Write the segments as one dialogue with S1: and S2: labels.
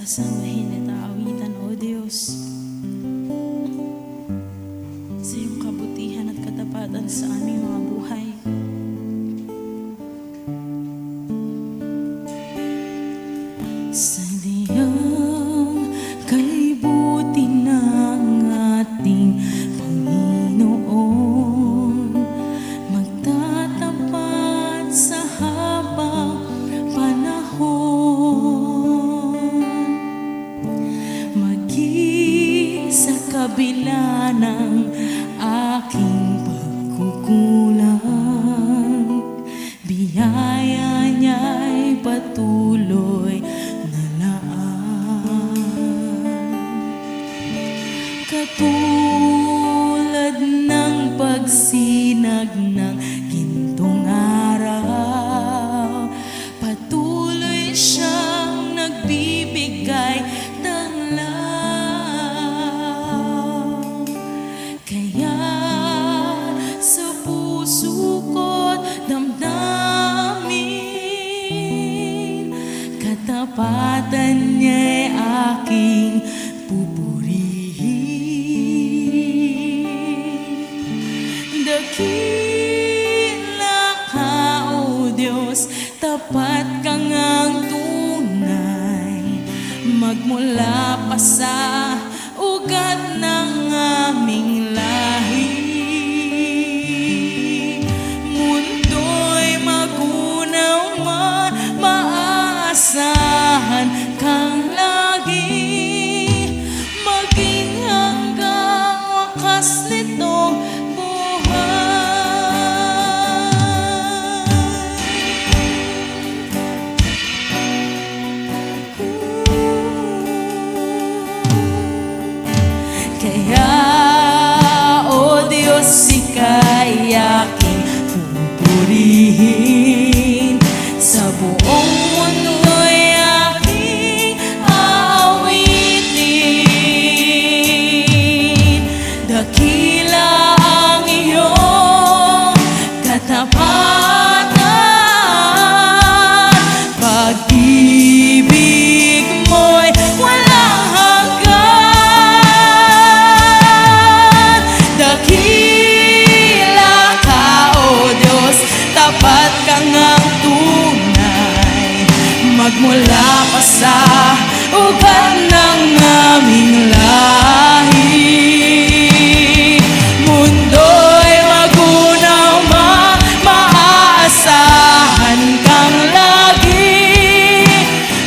S1: Sasambahin at aawitan, O Diyos, sa iyong kabutihan at katapatan sa aming mga buhay. Sa diyang kay buti ng ating Panginoon, magtatapat sa habang panahon, maging sa kabila ng aking pagkukulang, biyaya niya'y patuloy na laan. Katulad ng pagsinag ng gintong araw, patuloy siyang nagbibigay tanglaw. Kaya sa puso ko't damdamin, katapatan niya'y aking pupurihin. Dakila ka, O Diyos, tapat ka ngang tunay, magmula pa sa ugat ng aming lahi. Mundo'y magunaw man, maaasahan kang lagi, maging hanggang wakas nitong buhay. Kaya, O Diyos, ika'y aking pupurihin, sa buong mundo'y aking aawitin. Dakila ang iyong katapatan, pag-ibig mo'y walang hanggan. Dakila ka, O Diyos, tapat ka ngang tunay, magmula pa sa ugat ng aming lahi. Mundo'y magunaw man, maaasahan kang lagi,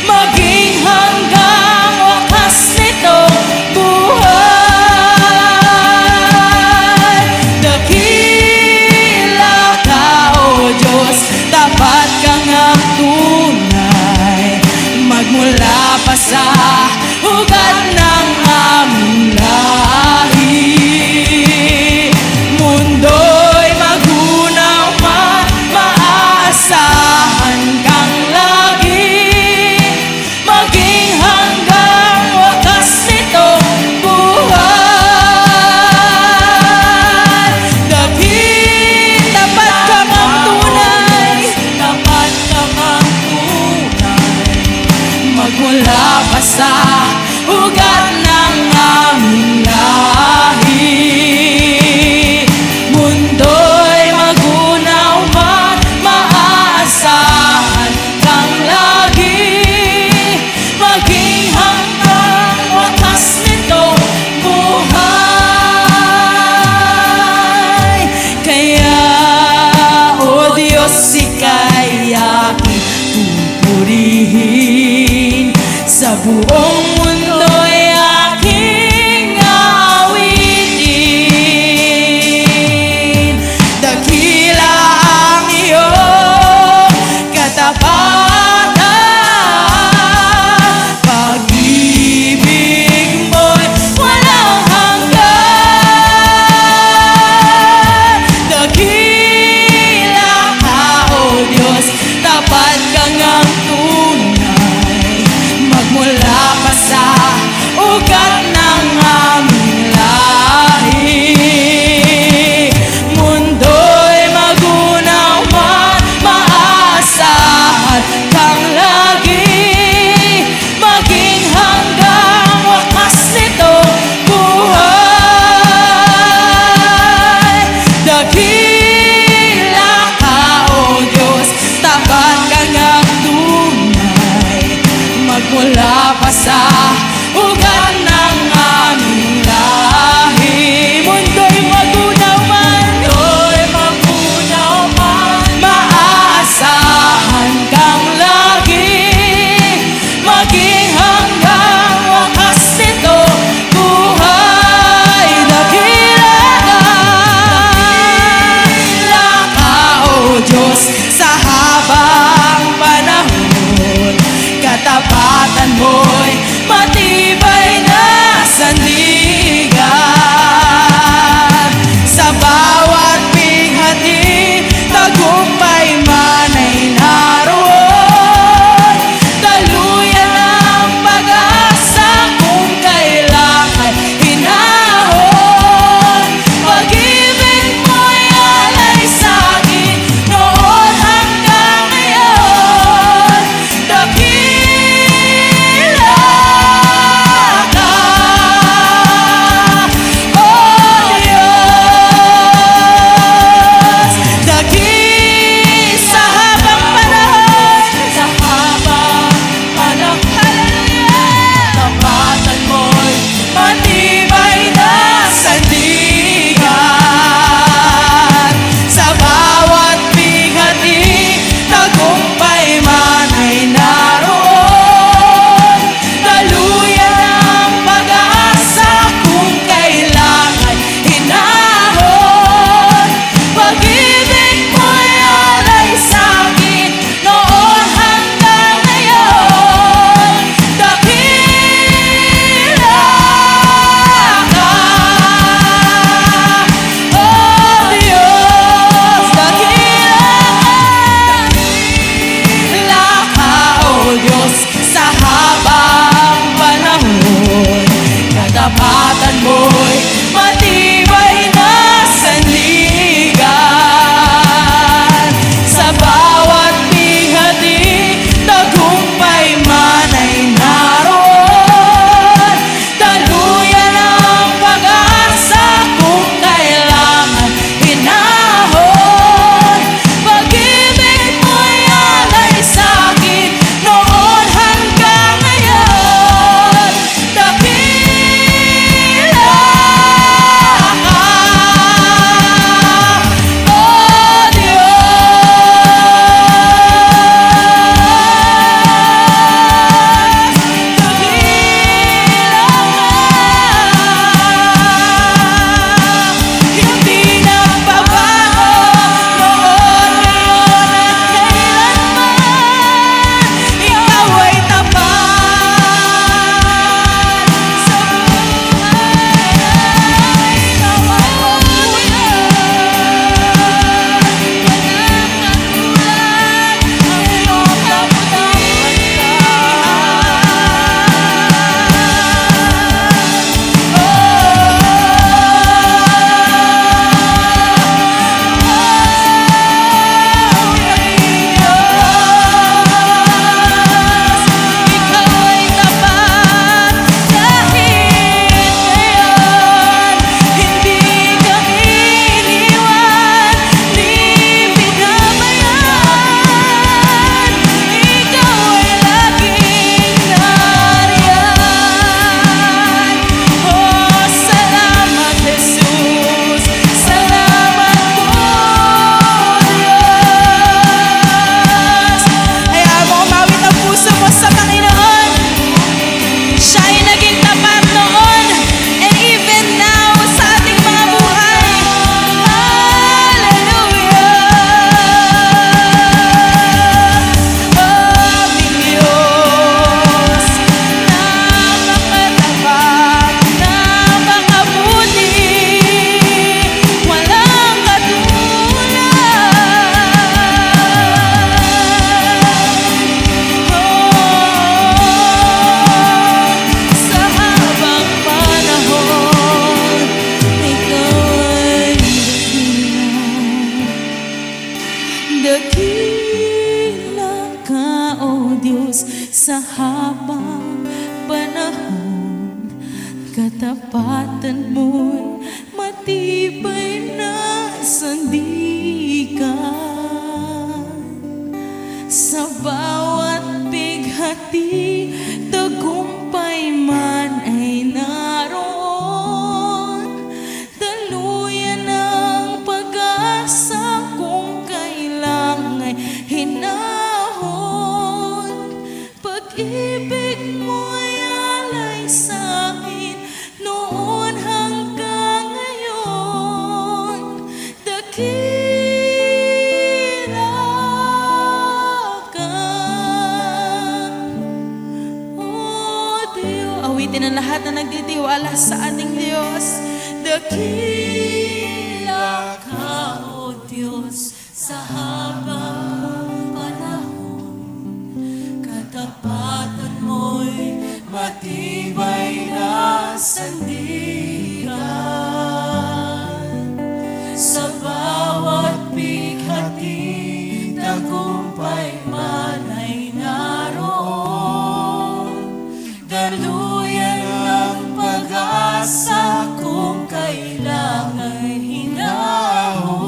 S1: maging hanggang wakas nitong buhay. Dakila ka, O Diyos, tapat ka ngang tunay, magmula pa sa ugat ng aming lahi. Mundo'y magunaw man, maaasahan kang lagi, maging hanggang wakas nitong buhay. Dahil tapat ka ngang tunay, tapat ka ngang tunay, magmula pa sa ugat ng aming lahi. Mundo'y magunaw man, maaasahan kang lagi, maging hanggang wakas nitong buhay. Kaya, O Diyos, ika'y aking pupurihin, sa buong mundo'y aking aawitin. Dakila ang iyong katapatan, pag-ibig mo'y walang hanggan. Dakila ka, O Diyos, tapat ka ngang tunay, magmula pa sa
S2: Diyos, sa habang panahon. Katapatan mo'y matibay na sandigan. Sa bawat bighati, tagumpay man ay naroon. Daluyan ang pag-asa kung kailan ay hinahon. Pag-ibig mo'y alay sa'kin noon hanggang ngayon. Dakila ka, O Diyos. Dakil sa habang panahon, sa habang panahon. Hallelujah! Tapatan mo'y matibay na sandigan. Sa bawat bighati, tagumpay man ay naroon. Daluyan ang pag-asa kung kailan ay hinahon. Pag-ibig mo'y alay sa'kin noon hanggang ngayon. Dakila ka, O Diyos. Dakila ka, O Diyos, sa habang panahon. Katapatan mo'y matibay na sandigan. Sa bawat bighati, tagumpay man ay naroon. Daluyan ang pag-asa kung kailangan hinahon. Pag-ibig mo'y alay sa'kin noon hanggang ngayon. Dakila ka, O Diyos. Dakila ka. Hindi nagbabago noon, ngayon at kailanman. Ikaw ay tapat sa buhay. Ikaw ang mabuhay. Walang katulad ang ikaw ay tapat kahit ngayon. Hindi ka iniwan, di pinabayaan. Ikaw ay laging nariyan. Oh, salamat Jesus, salamat po Diyos. Hayaan mo umawit ang puso mo sa Panginoon. Siya ay naging tapat noon and even now sa ating mga buhay. Hallelujah! Aming Diyos, napakatapat, napakabuti, walang katulad. Sa habang panahon, ikaw ay dakila ka, O Diyos, sa habang panahon. Katapatan mo'y matibay na sandigan. Sa bawat bighati, tagumpay man ay naroon. Daluyan ang pag-asa kung kailang ay hinahon. Pag-ibig mo'y alay sa'kin noon hanggang ngayon. Dakila mabuti ng lahat na nagtitiwala sa ating Diyos. Dakila ka, O Diyos, sa habang panahon. Katapatan mo'y matibay na sandigan. Sa bawat bighati, tagumpay man ay naroon. Daluyan ng pag-asa kung kailang ay hinahon.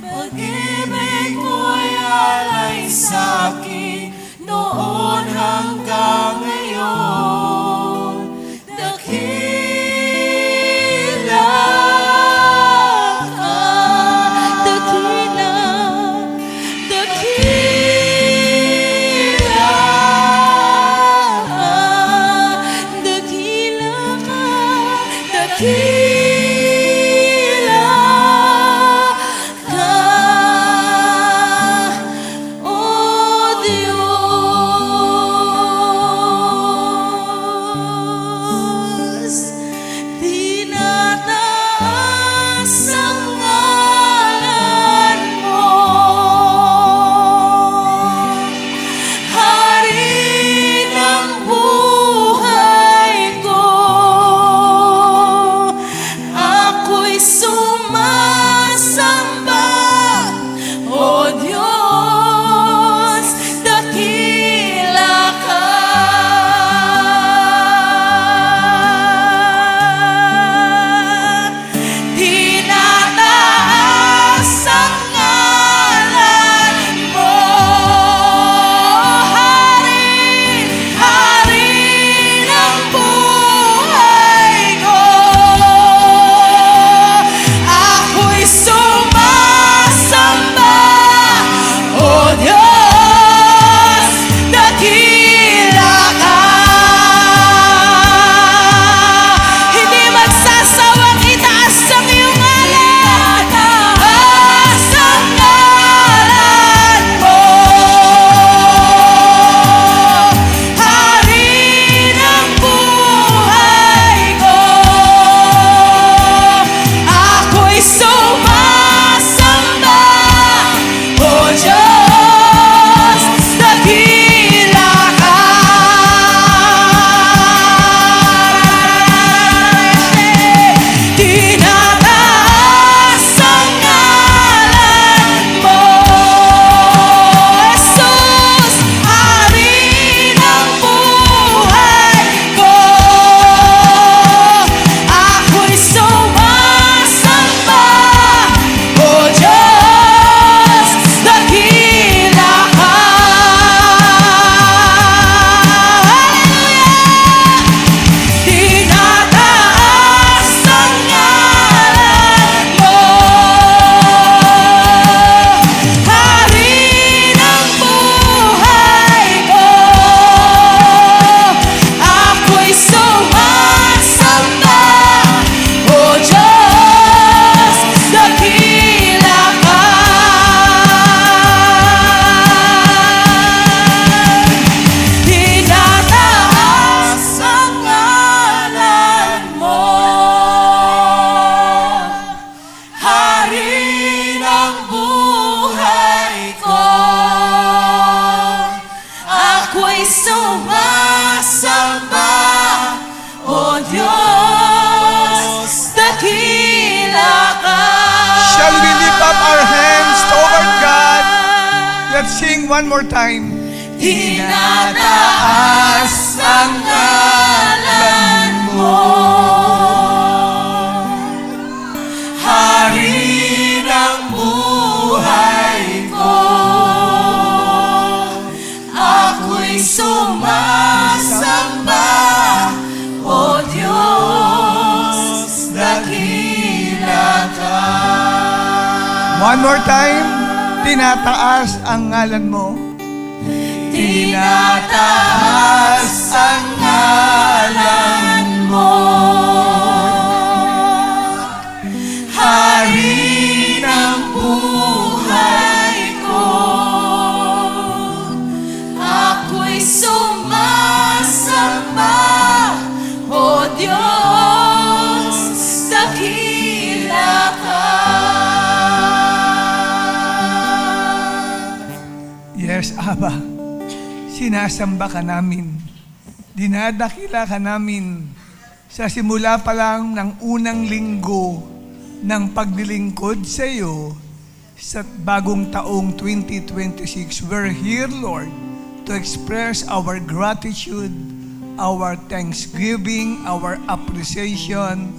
S2: Pag-ibig mo'y alay sa'kin noon hanggang ngayon. Dakila ka, dakila, dakila ka, dakila ka, dakila ka, O Diyos. Tinataas ang ngalan mo, Hari ng buhay ko. Ako'y sumasamba, O Diyos, dakila ka. Tinataas ang ngalan mo, Hari ng buhay ko. Ako'y sumasamba, O Diyos, dakila ka. Hindi magsasawang itaas ang iyong ngalan. Taas ang ngalan mo, Hari ng buhay ko. Ako'y sumasamba, O Diyos, dakila ka. Tinataas ang ngalan mo, Jesus, Hari ng buhay ko. Ako'y sumasamba, O Diyos, dakila ka. Tinataas ang ngalan mo, Hari ng buhay ko. Ako'y sumasamba, O Diyos, dakila ka. Tinataas ang ngalan mo, Hari ng buhay ko. Ako'y sumasamba, O Diyos, dakila ka.
S3: Shall we lift up our hands toward God? Let's sing one more time.
S2: Tinataas ang ngalan mo, Hari ng buhay ko. Ako'y sumasamba, O Diyos, dakila ka.
S3: One more time. Tinataas ang ngalan mo.
S2: Tinataas ang ngalan mo, Hari ng buhay ko. Ako'y sumasamba,
S3: Yes, Abba, sinasamba ka namin. Dinadakila ka namin sa simula pa lang ng unang linggo ng paglilingkod sa iyo sa bagong taong 2026. We're here, Lord, to express our gratitude, our thanksgiving, our appreciation,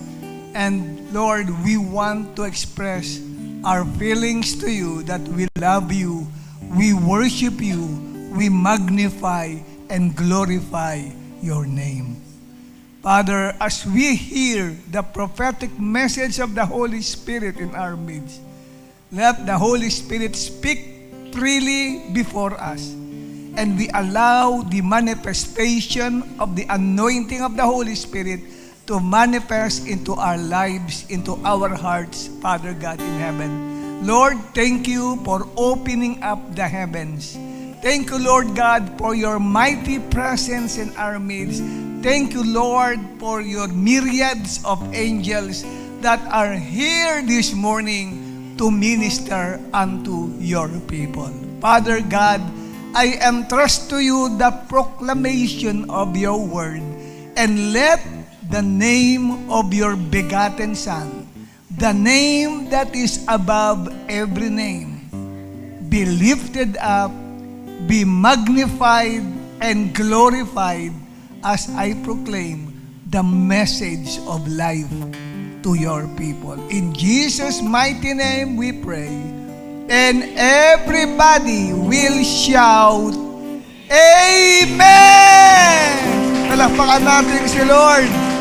S3: and Lord, we want to express our feelings to you that we love you, we worship you, we magnify and glorify your name. Father, as we hear the prophetic message of the Holy Spirit in our midst, let the Holy Spirit speak freely before us, and we allow the manifestation of the anointing of the Holy Spirit to manifest into our lives, into our hearts, Father God in heaven. Lord, thank you for opening up the heavens. Thank you, Lord God, for your mighty presence in our midst. Thank you, Lord, for your myriads of angels that are here this morning to minister unto your people. Father God, I entrust to you the proclamation of your word, and let the name of your begotten Son, the name that is above every name, be lifted up, be magnified and glorified as I proclaim the message of life to your people. In Jesus' mighty name we pray. And everybody will shout, Amen! Palakpakan natin si Lord.